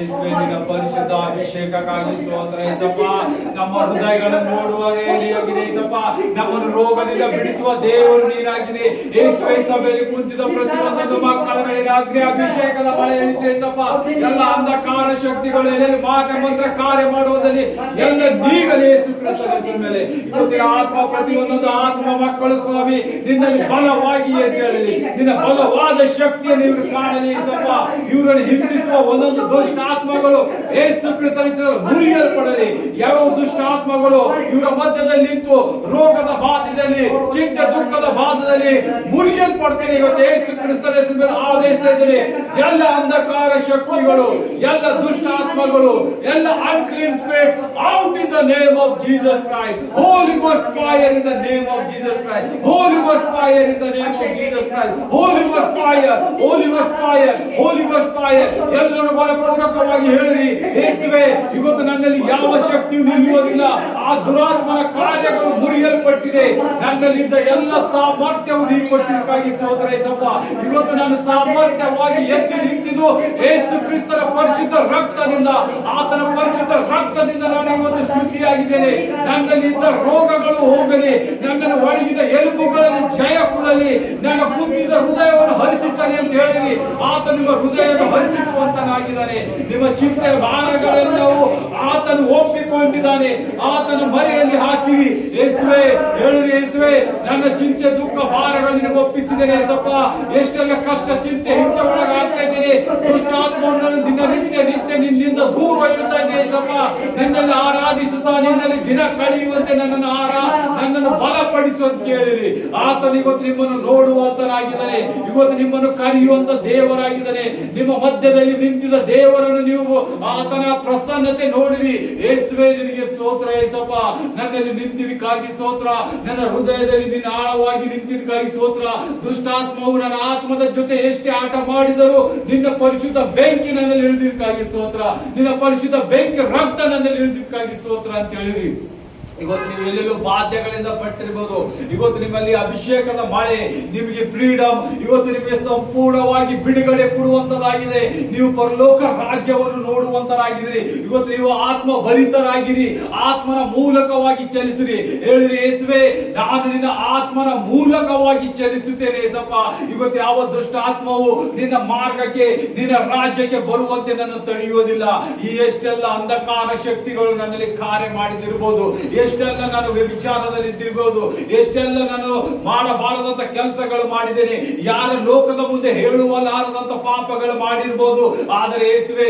ನಿನ್ನ ಪರಿಶುದ್ಧ ಅಭಿಷೇಕಕ್ಕಾಗಿ ಸ್ತೋತ್ರ ಯೇಸಪ್ಪ. ನಮ್ಮ ಹೃದಯಗಳನ್ನು ನೋಡುವವರೇ ನೀನಾಗಿದೆ ಯೇಸಪ್ಪ. ನಮ್ಮನ್ನು ರೋಗದಿಂದ ಬಿಡಿಸುವ ದೇವರು ನೀನಾಗಿದೆ ಯೇಸುವೇ. ಸಭೆಯಲ್ಲಿ ಕುಂತಿದ ಪ್ರತಿಯೊಂದು ಮಕ್ಕಳ ಮೇಲೆ ಅಗ್ನಿ ಅಭಿಷೇಕದ ಮಳೆ ಇಳಿಸು ಯೇಸಪ್ಪ. ಎಲ್ಲ ಅಂಧಕಾರ ಶಕ್ತಿಗಳು ಎಲ್ಲೆಲ್ಲಿ ಮಾಟ ಮಂತ್ರ ಕಾರ್ಯ ಮಾಡುವುದರಲ್ಲಿ ಎಲ್ಲ ನೀಗಲೇ ಯೇಸು ಕ್ರಿಸ್ತನ ಹೆಸರಿನ ಮೇಲೆ ಇವತ್ತಿನ ಆತ್ಮ ಪ್ರತಿಯೊಂದೊಂದು ಆತ್ಮ ಮಕ್ಕಳು ಸ್ವಾಮಿ ನಿನ್ನಲ್ಲಿ ಬಲವಾಗಿ ಎದ್ದೇಳಲಿ. ನಿನ್ನ ಬಲವಾದ ಶಕ್ತಿಯನ್ನು ಇವರು ಕಾಣಲಿ ಯೇಸಪ್ಪ. ಇವರನ್ನು ಹಿಂಸಿಸುವ ಒಂದೊಂದು ದುಷ್ಟ ಆತ್ಮಗಳು ಯೇಸು ಕ್ರಿಸ್ತನ ಹೆಸರಿನಲ್ಲಿ ಮುರಿಯಲ್ಪಡಲಿ. ಯಾವ ದುಷ್ಟ ಆತ್ಮಗಳು ಇವರ ಮಧ್ಯದಲ್ಲಿ ನಿಂತು ರೋಗದ ಬಾಧದಲ್ಲಿ ಚಿಂತೆ ದುಃಖದ ಬಾಧದಲ್ಲಿ ಮುರಿಯಲ್ಪಡ್ತೇನೆ ಇವತ್ತು ಯೇಸು ಕ್ರಿಸ್ತನ ಹೆಸರಿನಲ್ಲಿ ಆದೇಶಿಸ್ತಾ ಇದ್ದೇನೆ. ಎಲ್ಲ ಅಂಧಕಾರ ಶಕ್ತಿಗಳು, ಎಲ್ಲ ದುಷ್ಟ ಆತ್ಮಗಳು, ಎಲ್ಲ unclean spirit out in the name of Jesus Christ. Holy Ghost fire in the name of Jesus Christ. Holy Ghost fire in the name of Jesus Christ. Holy Ghost fire, Holy Ghost fire, Holy Ghost fire. ಎಲ್ಲರೂ ಬಲಪೂರ್ವಕವಾಗಿ ಹೇಳಿರಿ, ಯೇಸುವೇ ಇವತ್ತು ನನ್ನಲ್ಲಿ ಯಾವ ಶಕ್ತಿಯು ನಿಲ್ಲುವುದಿಲ್ಲ. ಆ ದುರಾತ್ಮನ ಕಾರ್ಯಗಳು ಮುರಿಯಲ್ಪಟ್ಟಿದೆ. ನನ್ನಲ್ಲಿದ್ದ ಎಲ್ಲ ಸಾಮರ್ಥ್ಯವು ನೀವು ಕೊಟ್ಟಿದ್ದಕ್ಕಾಗಿ ಸ್ತೋತ್ರ ಯೇಸಪ್ಪ. ಇವತ್ತು ನಾನು ಸಾಮರ್ಥ್ಯವಾಗಿ ಎದ್ದು ನಿಂತಿದ್ದು ಯೇಸು ಕ್ರಿಸ್ತನ ಪರಿಶುದ್ಧ ರಕ್ತದಿಂದ, ಆತನ ಪರಿಶುದ್ಧ ರಕ್ತದಿಂದ ನಾನು ಇವತ್ತು ಶುದ್ಧಿಯಾಗಿದ್ದೇನೆ. ನನ್ನಲ್ಲಿದ್ದ ರೋಗಗಳು ಹೋಗಲಿ, ನನ್ನನ್ನು ಒಳಗಿದ ಎಲುಬುಗಳಲ್ಲಿ ಜಯ ಕೊಡಲಿ, ನನ್ನ ಕುಂದಿದ ಹೃದಯವನ್ನು ಹರಿಸಿಸಲಿ ಅಂತ ಹೇಳಿರಿ. ಆತ ನಿಮ್ಮ ಹೃದಯವನ್ನು ಹರಿಸುವಂತನಾಗಿದ್ದಾನೆ. ನಿಮ್ಮ ಚಿಂತೆ ಭಾರಗಳೆಲ್ಲವೂ ಆತನು ಒಪ್ಪಿಕೊಂಡಿದ್ದಾನೆ. ಆತನ ಮರೆಯಲ್ಲಿ ಹಾಕಿರಿ ಯೇಸುವೇ. ಹೇಳಿರಿ ಯೇಸುವೇ, ನನ್ನ ಚಿಂತೆ ದುಃಖ ಭಾರಗಳು ನಿನಗೆ ಒಪ್ಪಿಸಿದ್ದೇನೆ ಯೇಸಪ್ಪ. ಎಷ್ಟೆಲ್ಲ ಕಷ್ಟ ಚಿಂತೆ ಹಿಂಸೆ ಒಳಗಾಗ್ತಾ ಇದ್ದೇನೆ. ದುಷ್ಟಾತ್ಮವನ್ನು ನಿತ್ಯ ನಿನ್ನಿಂದ ದೂರ ಇರುತ್ತಾ ಇದ್ದೇನೆ ಯೇಸಪ್ಪ. ನಿನ್ನಲ್ಲಿ ಆರಾಧಿಸುತ್ತಾ ನಿನ್ನಲ್ಲಿ ದಿನ ಕಳೆಯುವಂತೆ ನನ್ನನ್ನು ಬಲಪಡಿಸುವಂತ ಕೇಳಿರಿ. ಆತನು ಇವತ್ತು ನಿಮ್ಮನ್ನು ನೋಡುವಂತನಾಗಿದ್ದಾನೆ. ಇವತ್ತು ನಿಮ್ಮನ್ನು ಕರೆಯುವಂತ ದೇವರಾಗಿದ್ದಾನೆ. ನಿಮ್ಮ ಮಧ್ಯದಲ್ಲಿ ನಿಂತಿದ ದೇವರನ್ನು ನೀವು ಆತನ ಪ್ರಸನ್ನತೆ ನೋಡಿರಿ. ಯೇಸುವೇ ನಿನಗೆ ಸ್ತೋತ್ರ ಯೇಸಪ್ಪ. ನನ್ನಲ್ಲಿ ನಿಂತಿದ್ದಕ್ಕಾಗಿ ಸ್ತೋತ್ರ. ನನ್ನ ಹೃದಯದಲ್ಲಿ ನಿನ್ನ ಆಳವಾಗಿ ನಿಂತಿದ್ದಕ್ಕಾಗಿ ಸ್ತೋತ್ರ. ದುಷ್ಟಾತ್ಮವು ನನ್ನ ಆತ್ಮದ ಜೊತೆ ಎಷ್ಟೇ ಆಟ ಮಾಡಿದರೂ ನಿನ್ನ ಪರಿಶುದ್ಧ ಬೆಂಕಿ ನನ್ನಲ್ಲಿ ಇಳಿದಿದ್ದಕ್ಕಾಗಿ ಸ್ತೋತ್ರ. ನಿನ್ನ ಪರಿಶುದ್ಧ ಬೆಂಕಿ ರಕ್ತ ನನ್ನಲ್ಲಿ ಇಳಿದಿದ್ದಕ್ಕಾಗಿ ಸ್ತೋತ್ರ ಅಂತ ಹೇಳಿರಿ. ಇವತ್ತು ನೀವು ಎಲ್ಲೆಲ್ಲೂ ಬಾಧ್ಯಗಳಿಂದ ಪಟ್ಟಿರಬಹುದು. ಇವತ್ತು ನಿಮ್ಮಲ್ಲಿ ಅಭಿಷೇಕದ ಮಳೆ, ನಿಮಗೆ ಫ್ರೀಡಮ್, ಇವತ್ತು ನಿಮಗೆ ಸಂಪೂರ್ಣವಾಗಿ ಬಿಡುಗಡೆ ಕೊಡುವಂತದಾಗಿದೆ. ನೀವು ಪರಲೋಕ ರಾಜ್ಯವನ್ನು ನೋಡುವಂತರಾಗಿದ್ದೀರಿ. ಇವತ್ತು ನೀವು ಆತ್ಮ ಭರಿತರಾಗಿರಿ. ಆತ್ಮನ ಮೂಲಕವಾಗಿ ಚಲಿಸಿರಿ. ಹೇಳಿರಿ ಯೇಸುವೇ, ನಾನು ನಿನ್ನ ಆತ್ಮನ ಮೂಲಕವಾಗಿ ಚಲಿಸುತ್ತೇನೆ ಯೇಸಪ್ಪ. ಇವತ್ತು ಯಾವ ದುಷ್ಟ ಆತ್ಮವು ನಿನ್ನ ಮಾರ್ಗಕ್ಕೆ, ನಿನ್ನ ರಾಜ್ಯಕ್ಕೆ ಬರುವಂತೆ ನನ್ನ ತಡೆಯುವುದಿಲ್ಲ. ಈ ಎಷ್ಟೆಲ್ಲ ಅಂಧಕಾರ ಶಕ್ತಿಗಳು ನನ್ನಲ್ಲಿ ಕಾರ್ಯ ಮಾಡಿದಿರಬಹುದು, ಎಷ್ಟೆಲ್ಲ ನಾನು ವ್ಯಭಿಚಾರದಲ್ಲಿ ಇದ್ದಿರಬಹುದು, ಎಷ್ಟೆಲ್ಲ ನಾನು ಮಾಡಬಾರದಂತ ಕೆಲಸಗಳು ಮಾಡಿದ್ದೇನೆ, ಯಾರ ಲೋಕದ ಮುಂದೆ ಹೇಳುವಲಾರದಂತ ಪಾಪಗಳು ಮಾಡಿರ್ಬೋದು. ಆದರೆ ಯೇಸುವೇ